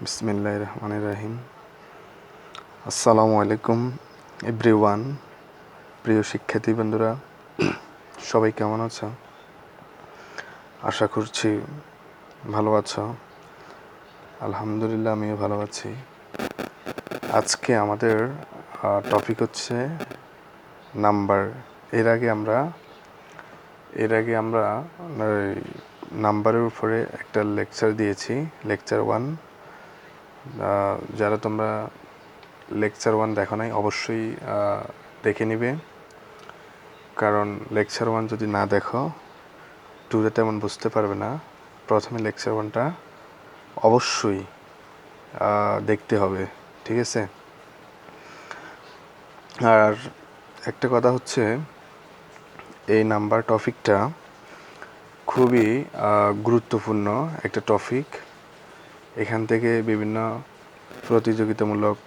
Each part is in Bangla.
বিসমিল্লাহির রহমানির রহিম। আসসালামু আলাইকুম এভরিওয়ান। প্রিয় শিক্ষার্থী বন্ধুরা, সবাই কেমন আছো? আশা করছি ভালো আছো। আলহামদুলিল্লাহ, আমিও ভালো আছি। আজকে আমাদের টপিক হচ্ছে নাম্বার। এর আগে আমরা নাম্বারের উপরে একটা লেকচার দিয়েছি, লেকচার 1। যারা তোমরা লেকচার 1 দেখো নাই, অবশ্যই দেখে নিবে, কারণ লেকচার 1 যদি না দেখো 2তে তেমন বুঝতে পারবে না। প্রথমে লেকচার 1টা অবশ্যই দেখতে হবে, ঠিক আছে? আর একটা কথা হচ্ছে, এই নাম্বার টপিকটা খুবই গুরুত্বপূর্ণ একটা টপিক। এখান থেকে বিভিন্ন প্রতিযোগিতামূলক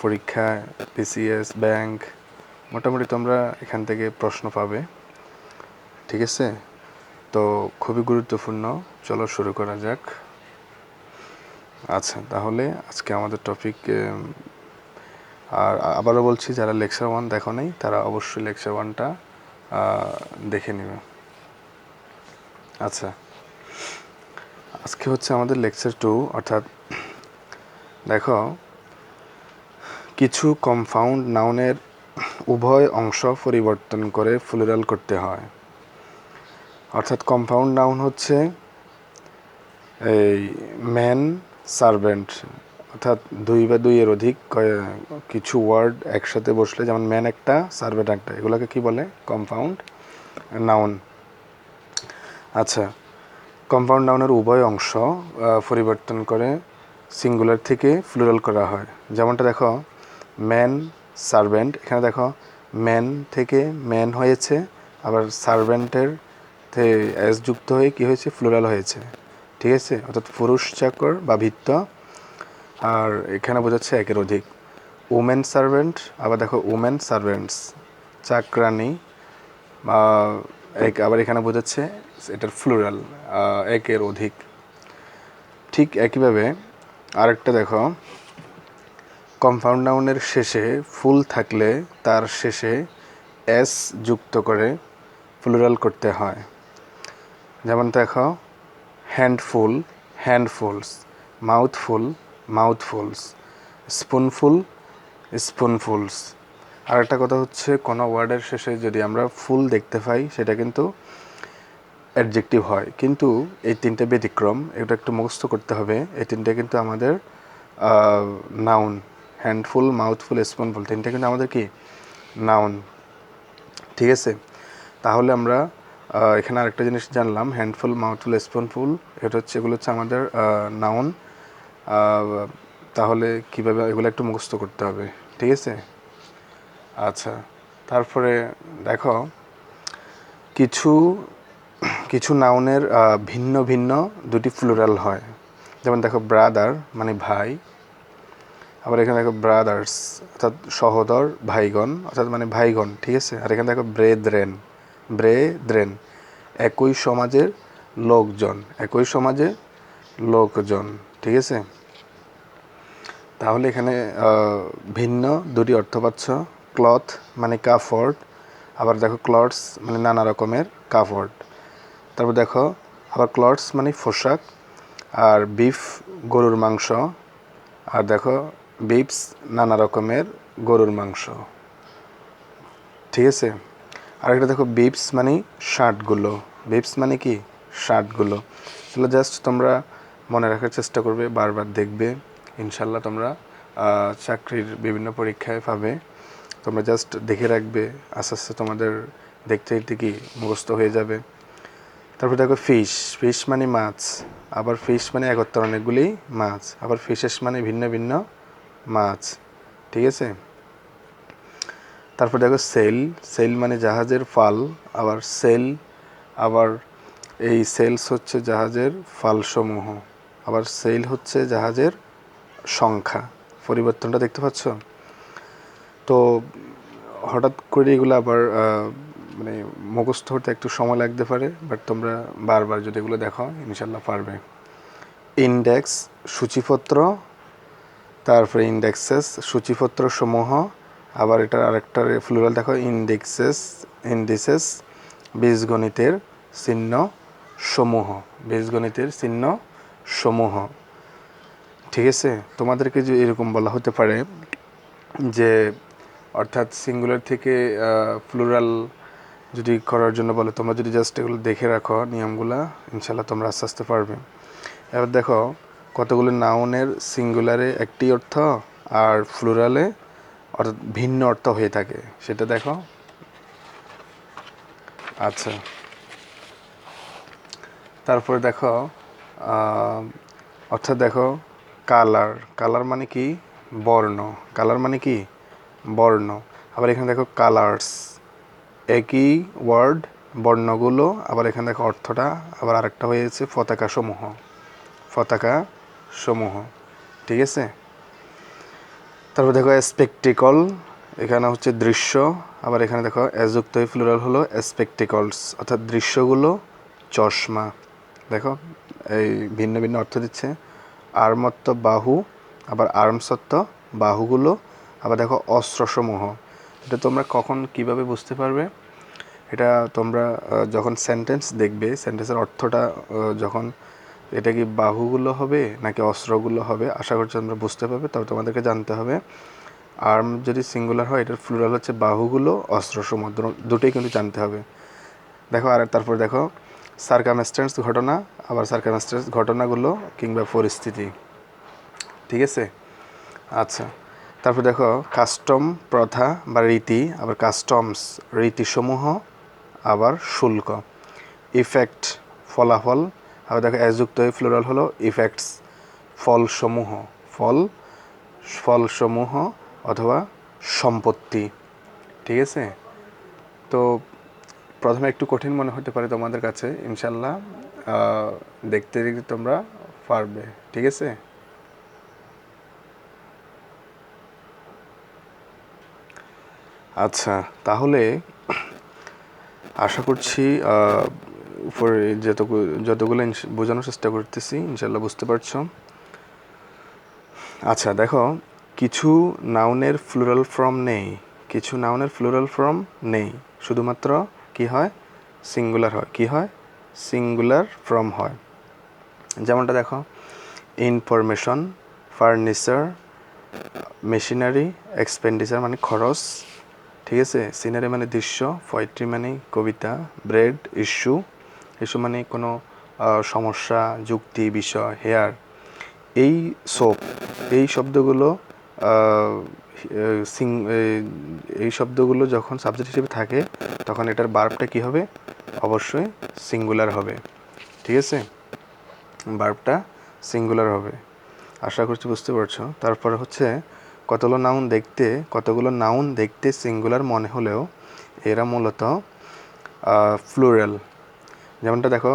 পরীক্ষা, বিসিএস, ব্যাংক, মোটামুটি তোমরা এখান থেকে প্রশ্ন পাবে, ঠিক আছে? তো খুবই গুরুত্বপূর্ণ। চলো শুরু করা যাক। আচ্ছা, তাহলে আজকে আমাদের টপিক, আর আবারও বলছি, যারা লেকচার 1 দেখো নাই তারা অবশ্যই লেকচার 1টা দেখে নেবে। আচ্ছা, আজকে হচ্ছে আমাদের লেকচার 2। অর্থাৎ দেখো, কিছু কম্পাউন্ড নাউনের উভয় অংশ পরিবর্তন করে প্লুরাল করতে হয়। অর্থাৎ কম্পাউন্ড নাউন হচ্ছে এই ম্যান, সার্ভেন্ট, অর্থাৎ 2 বা 2 এর অধিক কিছু ওয়ার্ড একসাথে বসলে, যেমন ম্যান একটা, সার্ভেন্ট একটা, এগুলোকে কি বলে? Compound noun. আচ্ছা, কম্পাউন্ড নাউনের উভয় অংশ পরিবর্তন করে সিঙ্গুলার থেকে প্লুরাল করা হয়। যেমনটা দেখো, ম্যান, সার্ভেন্ট। এখানে দেখো, ম্যান থেকে ম্যান হয়েছে, আবার সার্ভেন্টের এস যুক্ত হয়ে কি হয়েছে? প্লুরাল হয়েছে, ঠিক আছে? অর্থাৎ পুরুষ চাকর বা ভৃত্য, আর এখানে বোঝাচ্ছে একের অধিক। উমেন সার্ভেন্ট, আবার দেখো উমেন সার্ভেন্টস, চাকরানি, আবার এখানে বোঝাচ্ছে এটার প্লুরাল, একের অধিক। ঠিক একইভাবে আরেকটা দেখো, কম্পাউন্ড নাউনের শেষে ফুল থাকলে তার শেষে এস যুক্ত করে প্লুরাল করতে হয়। যেমন দেখো, হ্যান্ডফুল, হ্যান্ডফুলস, মাউথফুল, মাউথফুলস, স্পুনফুল, স্পুনফুলস। আর একটা কথা হচ্ছে, কোনো ওয়ার্ডের শেষে যদি আমরা ফুল দেখতে পাই, সেটা কিন্তু অ্যাডজেক্টিভ হয়। কিন্তু এই 3টে ব্যতিক্রম, এটা একটু মুখস্থ করতে হবে। এই 3টে কিন্তু আমাদের নাউন। হ্যান্ডফুল, মাউথফুল, স্পুনফুল, 3টে কিন্তু আমাদের কি? নাউন, ঠিক আছে? তাহলে আমরা এখানে আরেকটা জিনিস জানলাম, হ্যান্ডফুল, মাউথফুল, স্পুনফুল, এগুলো হচ্ছে আমাদের নাউন। তাহলে কীভাবে এগুলো একটু মুখস্থ করতে হবে, ঠিক আছে? আচ্ছা, তারপরে দেখো, কিছু নাউনের ভিন্ন ভিন্ন 2টি প্লুরাল হয়। যেমন দেখো, ব্রাদার মানে ভাই, আবার এখানে দেখো ব্রাদার্স, অর্থাৎ সহোদর, ভাইগণ, অর্থাৎ মানে ভাইগণ, ঠিক আছে? আর এখানে দেখো ব্রেদ্রেন, ব্রেদ্রেন, একই সমাজের লোকজন, একই সমাজে লোকজন, ঠিক আছে? তাহলে এখানে ভিন্ন 2টি অর্থ পাচ্ছ। ক্লথ মানে কাপড়, আবার দেখো ক্লথস মানে নানা রকমের কাপড়। তারপর দেখো, আবার ক্লথস মানে পোশাক, আর বিফ গরুর মাংস, আর দেখো বিফস নানা রকমের গরুর মাংস, ঠিক আছে? আরেকটা দেখো, বিফস মানে শার্টগুলো, বিফস মানে কি? শার্টগুলো। এগুলো জাস্ট তোমরা মনে রাখার চেষ্টা করবে, বারবার দেখবে, ইনশাল্লাহ তোমরা চাকরির বিভিন্ন পরীক্ষায় পাবে। তোমরা জাস্ট দেখে রাখবে, আস্তে আস্তে তোমাদের দেখতে দেখতে কি মুখস্থ হয়ে যাবে। তারপর দেখো ফিশ, ফিশ মানে মাছ, আবার ফিশ মানে একত্র অনেকগুলি মাছ, আবার ফিশেস মানে ভিন্ন ভিন্ন মাছ, ঠিক আছে? তারপর দেখো সেল, সেল মানে জাহাজের ফাল, আবার সেল, আবার এই সেলস হচ্ছে জাহাজের ফালসমূহ, আবার সেল হচ্ছে জাহাজের সংখ্যা। পরিবর্তনটা দেখতে পাচ্ছ? তো হঠাৎ করে এগুলো আবার মানে মুখস্থ হতে একটু সময় লাগতে পারে, বাট তোমরা বারবার যদি এগুলো দেখো, ইনশাল্লাহ পারবে। ইন্ডেক্স, সূচিপত্র, তারপরে ইন্ডেক্সেস সূচিপত্র সমূহ, আবার এটার আরেকটা ফ্লুরাল দেখো ইন্ডিসেস বীজগণিতের চিহ্ন সমূহ, বীজগণিতের চিহ্ন সমূহ। ঠিক আছে, তোমাদেরকে যে এরকম বলা হতে পারে যে অর্থাৎ সিঙ্গুলার থেকে প্লুরাল যদি করার জন্য বলে, তোমরা যদি জাস্ট এগুলো দেখে রাখো নিয়মগুলা, ইনশাল্লাহ তোমরা আস্তে আস্তে পারবে। এবার দেখো কতগুলো নাউনের সিঙ্গুলারে একটি অর্থ আর প্লুরালে অর্থাৎ ভিন্ন অর্থ হয়ে থাকে, সেটা দেখো। আচ্ছা, তারপরে দেখো অর্থাৎ দেখো কালার মানে কি? বর্ণ। কালার মানে কি? বর্ণ। আবার এখানে দেখো কালার্স, একই ওয়ার্ড, বর্ণগুলো, আবার এখানে দেখো অর্থটা আবার আরেকটা হয়েছে পতাকা সমূহ। ঠিক আছে, তারপর দেখো স্পেকটিকল, এখানে হচ্ছে দৃশ্য, আবার এখানে দেখো যুক্ত প্লুরাল হলো স্পেকটিকলস, অর্থাৎ দৃশ্যগুলো চশমা। দেখো এই ভিন্ন ভিন্ন অর্থ দিচ্ছে। আর্মত্ব বাহু, আবার আর্মসত্ব বাহুগুলো, আবার দেখো অস্ত্রসমূহ। এটা তোমরা কখন কিভাবে বুঝতে পারবে? এটা তোমরা যখন সেন্টেন্স দেখবে, সেন্টেন্সের অর্থটা যখন এটা কি বাহুগুলো হবে নাকি অস্ত্রগুলো হবে, আশা করছি তোমরা বুঝতে পারবে। তবে তোমাদেরকে জানতে হবে আর্ম যদি সিঙ্গুলার হয় এটার প্লুরাল হচ্ছে বাহুগুলো, অস্ত্রসমূহ, দুটোই কিন্তু জানতে হবে। দেখো আর তারপর দেখো সার্কামস্ট্যান্স ঘটনা, আবার সার্কামস্ট্যান্স ঘটনাগুলো কিংবা পরিস্থিতি। ঠিক আছে, আচ্ছা, তারপর দেখো কাস্টম প্রথা বা রীতি, আবার কাস্টমস রীতিসমূহ, আবার শুল্ক। ইফেক্ট ফলাফল, আবার দেখো যুক্ত হয়ে প্লুরাল হলো ইফেক্টস ফলসমূহ অথবা সম্পত্তি। ঠিক আছে, তো প্রথমে একটু কঠিন মনে হতে পারে তোমাদের কাছে, ইনশাল্লাহ দেখতে দেখতে তোমরা পারবে। ঠিক আছে, আচ্ছা, তাহলে আশা করছি উপরে যতগুলো বোঝানোর চেষ্টা করতেছি ইনশাল্লাহ বুঝতে পারছো। আচ্ছা দেখো, কিছু নাউনের প্লুরাল ফর্ম নেই, শুধুমাত্র কি হয়? সিঙ্গুলার হয়। কি হয়? সিঙ্গুলার ফর্ম হয়। যেমনটা দেখো, ইনফরমেশন, ফার্নিচার, মেশিনারি, এক্সপেন্ডিচার মানে খরচ। ঠিক আছে, সিনারি মানে দৃশ্য, পোয়েট্রি মানে কবিতা, ব্রেড ইস্যু মানে কোনো সমস্যা, যুক্তি, বিষয়, হেয়ার। এই শব্দগুলো এই শব্দগুলো যখন সাবজেক্ট হিসেবে থাকে তখন এটার ভার্বটা কি হবে? অবশ্যই সিঙ্গুলার হবে। ঠিক আছে, ভার্বটা সিঙ্গুলার হবে। আশা করছি বুঝতে পারছো। তারপরে হচ্ছে কতগুলো নাউন দেখতে সিঙ্গুলার মনে হলেও এরা মূলত প্লুরাল। যেমনটা দেখো,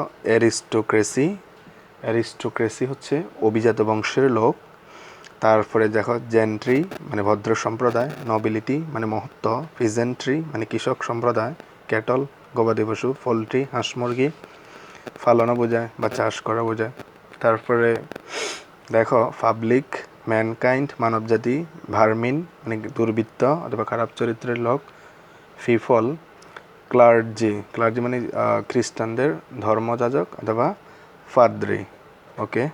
অ্যারিস্টোক্রেসি হচ্ছে অভিজাত বংশের লোক। তারপরে দেখো জেন্ট্রি মানে ভদ্র সম্প্রদায়, নবিলিটি মানে মহত্ব, পিজেন্ট্রি মানে কৃষক সম্প্রদায়, ক্যাটল গবাদি পশু, পোলট্রি হাঁস মুরগি ফালানো বোঝায় বা চাষ করা বোঝায়। তারপরে দেখো পাবলিক ম্যানকাইন্ড মানবজাতি, ভার্মিন মানে দুর্বৃত্ত অথবা খারাপ চরিত্রের লোক, পিপল ক্লার্জি মানে খ্রিস্টানদের ধর্মযাজক অথবা ফাদ্রি। ওকে,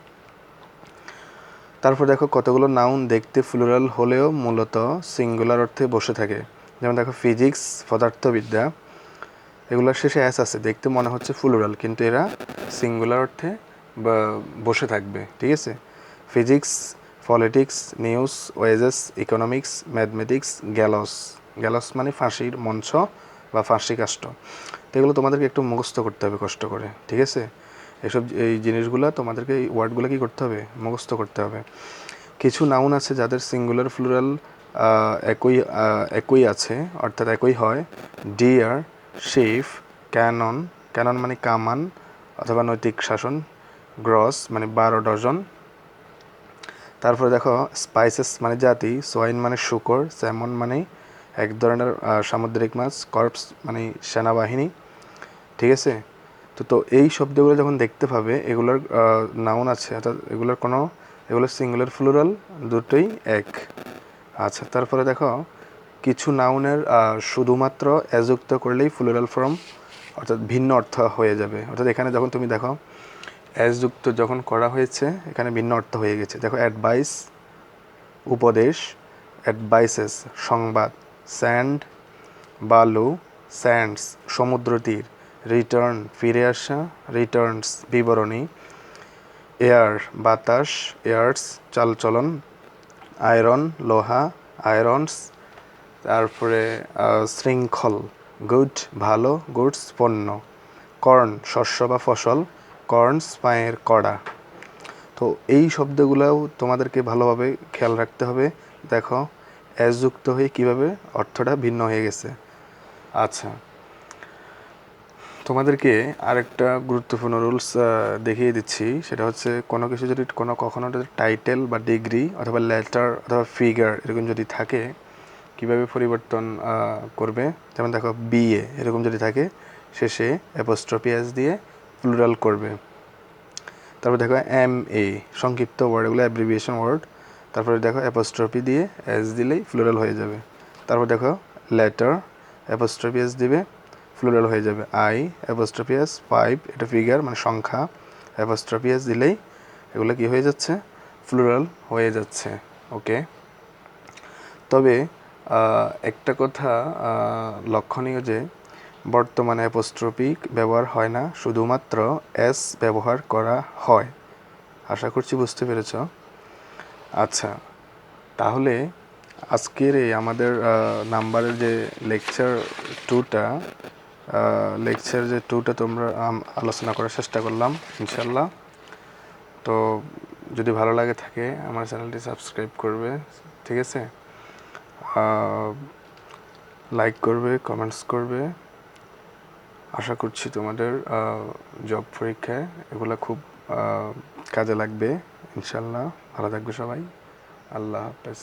তারপর দেখো কতগুলো নাউন দেখতে প্লুরাল হলেও মূলত সিঙ্গুলার অর্থে বসে থাকে। যেমন দেখো ফিজিক্স পদার্থবিদ্যা, এগুলোর শেষে অ্যাস আছে, দেখতে মনে হচ্ছে প্লুরাল কিন্তু এরা সিঙ্গুলার অর্থে বসে থাকবে। ঠিক আছে, physics, politics, news, wages, economics, mathematics, gallows মানে ফাঁসির মঞ্চ বা ফাঁসি কাষ্ঠ। তো এগুলো তোমাদেরকে একটু মুখস্থ করতে হবে কষ্ট করে। ঠিক আছে, এই জিনিসগুলো তোমাদেরকে, এই ওয়ার্ডগুলো কী করতে হবে? মুখস্থ করতে হবে। কিছু নাউন আছে যাদের সিঙ্গুলার প্লুরাল একই আছে, অর্থাৎ একই হয়। ডিয়ার, শিফ, ক্যানন মানে কামান অথবা নৈতিক শাসন, গ্রস মানে 12 ডজন। তারপরে দেখো স্পাইসেস মানে জাতি, সোয়াইন মানে শূকর, স্যামন মানে এক ধরনের সামুদ্রিক মাছ, কর্পস মানে সেনাবাহিনী। ঠিক আছে, তো এই শব্দগুলো যখন দেখতে পাবে এগুলোর নাউন আছে, অর্থাৎ এগুলোর কোনো এগুলো সিঙ্গুলার প্লুরাল দুটোই এক। আচ্ছা, তারপরে দেখো কিছু নাউনের শুধুমাত্র এস যুক্ত করলেই প্লুরাল ফর্ম অর্থাৎ ভিন্ন অর্থ হয়ে যাবে। অর্থাৎ এখানে যখন তুমি দেখো এস যুক্ত যখন করা হয়েছে এখানে ভিন্ন অর্থ হয়ে গেছে। দেখো অ্যাডভাইস উপদেশ, অ্যাডভাইসেস সংবাদ, স্যান্ড বালু, স্যান্ডস সমুদ্র তীর, রিটার্ন ফিরে আসা, রিটার্নস বিবরণী, এয়ার বাতাস, এয়ার্স চালচলন, আয়রন লোহা, আয়রনস, তারপরে শৃঙ্খল গুড ভালো, গুডস পণ্য, কর্ন শস্য বা ফসল, কর্নস পায়ের কড়া। তো এই শব্দগুলোও তোমাদেরকে ভালোভাবে খেয়াল রাখতে হবে। দেখো এস যুক্ত হয়ে কীভাবে অর্থটা ভিন্ন হয়ে গেছে। আচ্ছা, তোমাদেরকে আরেকটা গুরুত্বপূর্ণ রুলস দেখিয়ে দিচ্ছি। সেটা হচ্ছে কোনো কিছু যদি কখনো যদি টাইটেল বা ডিগ্রি অথবা লেটার অথবা ফিগার এরকম যদি থাকে কিভাবে পরিবর্তন করবে। যেমন দেখো বিএ এরকম যদি থাকে শেষে অ্যাপোস্ট্রফি এস দিয়ে প্লুরাল করবে। তারপর দেখো MA সংক্ষিপ্ত ওয়ার্ড, এগুলো অ্যাব্রিভিয়েশন ওয়ার্ড। তারপরে দেখো অ্যাপোস্ট্রফি দিয়ে এস দিলেই প্লুরাল হয়ে যাবে। তারপর দেখো লেটার অ্যাপোস্ট্রফি এস দিবে প্লুরাল হয়ে যাবে। আই অ্যাপোস্ট্রফি এস 5 এটা ফিগার মানে সংখ্যা, অ্যাপোস্ট্রফি এস দিলেই এগুলো কি হয়ে যাচ্ছে প্লুরাল হয়ে যাচ্ছে। ওকে, তবে একটা কথা লক্ষণীয় যে বর্তমানে অ্যাপোস্ট্রফি ব্যবহার হয় না, শুধুমাত্র এস ব্যবহার করা হয়। আশা করছি বুঝতে পেরেছ। আচ্ছা, তাহলে আজকের এই আমাদের নাম্বারের যে লেকচার টুটা তোমরা আলোচনা করার চেষ্টা করলাম ইনশাল্লাহ। তো যদি ভালো লাগে থাকে আমার চ্যানেলটি সাবস্ক্রাইব করবে, ঠিক আছে, লাইক করবে, কমেন্টস করবে। আশা করছি তোমাদের জব পরীক্ষায় এগুলো খুব কাজে লাগবে ইনশাল্লাহ। ভালো থাকবে সবাই, আল্লাহ হাফেজ।